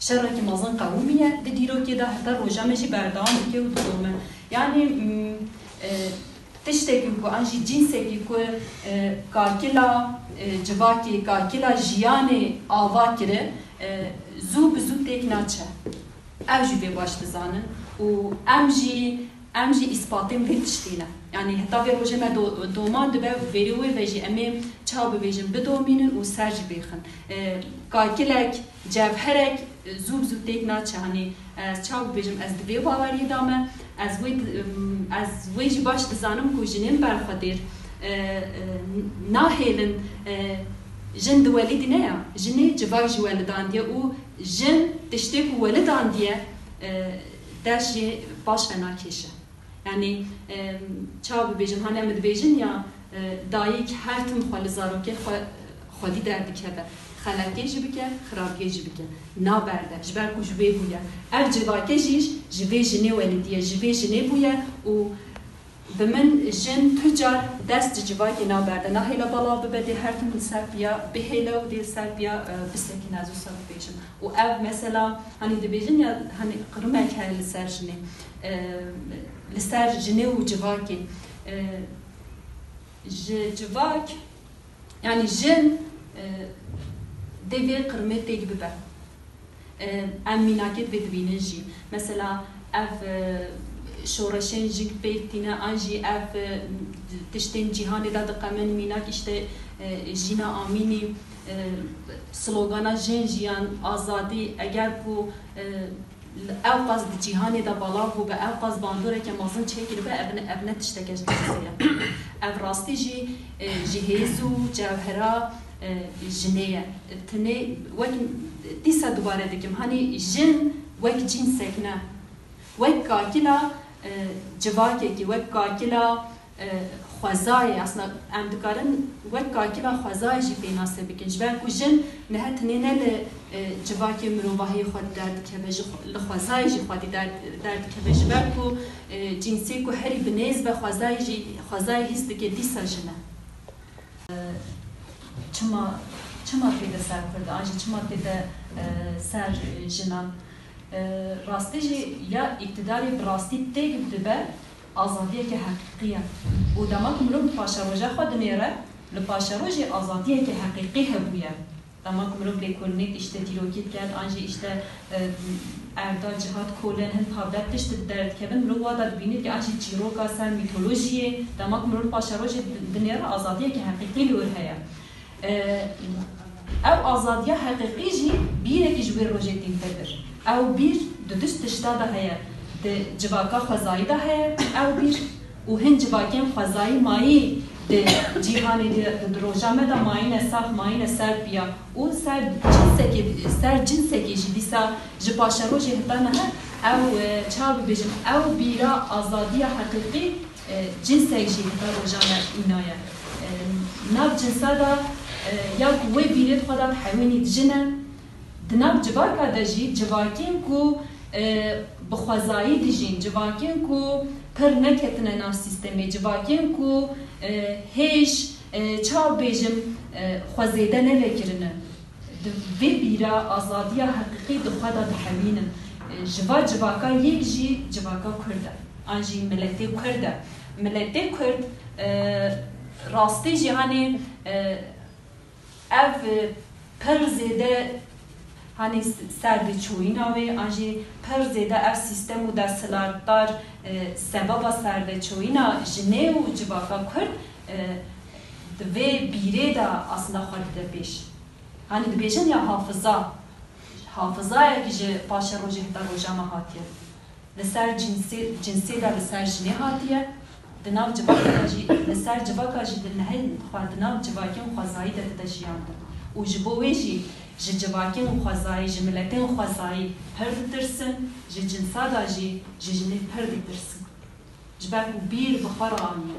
شرکی مازن قومیه دیرو که ده هر روزامشی بردام که و دومه یعنی تشتکی کو آنجی جنسی کو کاکلا جواکی کاکلا جیانی آوا کره زوب زود تک ناچه اوجی به باش دزانن و امجی اثباتیم لیتشتینه یعنی حتی به روزه ما دومان دو به ویروی وجی امی چاو ببیجن بدومینن و سرج بیخن کاکلک جوهرک زوب زود تک ناچه یعنی چاو ببیجم از دوی باوری دامه از ویجی باش دزانم کو جنین برخدیر ناهیلن جن دوالدی نه جنی جواج والدان دیه و جن تشتیک والدان دیه داشی باش ناکیشه یعنی چاو ببیجم هنه امد بیجن یا دایی که هر تم خال زارو که خودی دردی که به خلقی جی بکه خرابی جی بکه نابرده جبر کو جوی بویا ار جواکه جیش جوی جنی والدیه جوی جنی بویا و به من جن تجار دست جواکی نابرده نه هیلا بالا ببدی هر تم سربیا به هیلا و دی سربیا بسکی نازو سر بیشم و او مثلا هنی دی بیشن یا هنی قرمه که لسر جنی لسر جنی و جواکی جواک یعنی جن دیوی قرمه تیگ ببر امیناکت بدبینن جی مثلا اف شورشین جیک بیتینا آنجی اف تشتین جهانی داد قمن میناک اشته جینا آمینی سلوگانا جن جیان آزادی اگر کو او قاز جهانی دا بالا کو به او قاز باندوره که مازن چکر به ابن تشتکش نزیه او راستی جی هیزو جوهرا جنیه تنه وک دیسا دوباره دکم هنی جن وک جنسک نه وک کاکلا جواکی کی وک کاکلا خوازای اصلا ام دکارن وک کاکلا خوازای جی بیناسه بکن جبر کو جن نه تنه ل جواکی مروباهی خود درد که بج لخوازای جی خودی درد که بج جبر کو جنسی کو هری بنیز به خوازای هست که دیسا جنه چما پیدا سر کرده آنجا چما پیدا سر جنان راستی جی یا اقتداری براستی تیگ بده آزادیه که حقیقیه و دماغ ملوم پاشروجه خود نیره لپاشروجه آزادیه که حقیقی هبویه دماغ ملوم لیکولنیت اشته دیروکیت کرد آنجا اشته اردال جهاد کولن هن پابدت تشت درد کبن ملو وادا ببینید که آنجا جیروکا سر میتولوژیه دماغ ملوم پاشروجه دنیره آزادیه که حقیقی لور هیا او آزادیه حقیقی جی بیره که جوی روژه دین تدر او بیر دست تشتا ده هیا ده جواکا خوزایی ده هیا او بیر و هن جواکین خوزایی مایی ده جیهانی ده روژامه ده مایی نساخ مایی نسر بیا او سر جنسه که جی دیسا جپاشه روژه هدانه ها او چاو ببیجم او بیره آزادیه حقیقی جنسه جی هدا روژامه اینایه ناب جنسا ده یا کوی بیرد خدا حیوانی جنه دناب جواکا دجی جواکین کو بخوازایی دیجین جواکین کو پر نکتنه ناف سیستمی جواکین کو هیچ چاو بیجم خوازیده نوکرنه دوی بیرا آزادی حقیقی دخوادا دحوینه جواکا یک جی جواکا کرده آنجی ملتی کرده ملتی کرد راستی جهانی اف پر زیده hani serdi çoğinavi anji per zede ev sistem u derslardar sebaba serde çoğina jine u civaka kurd ve bire da aslında xalide beş hani dibêjin ya hafızaya ki ji paşa rojê heta rojama hatiye li ser cinsê da li ser jinê hatiye di nav civaka jî li ser civaka jî di nehê di nav civakên xwezayî de dide jiyandin û ji bo wê jî ji civakên xwezayî ji miletên xwezayî pir ditirsin ji cinsa da jî ji jinê pir ditirsin ji ber ku bîr bi xwe re aniye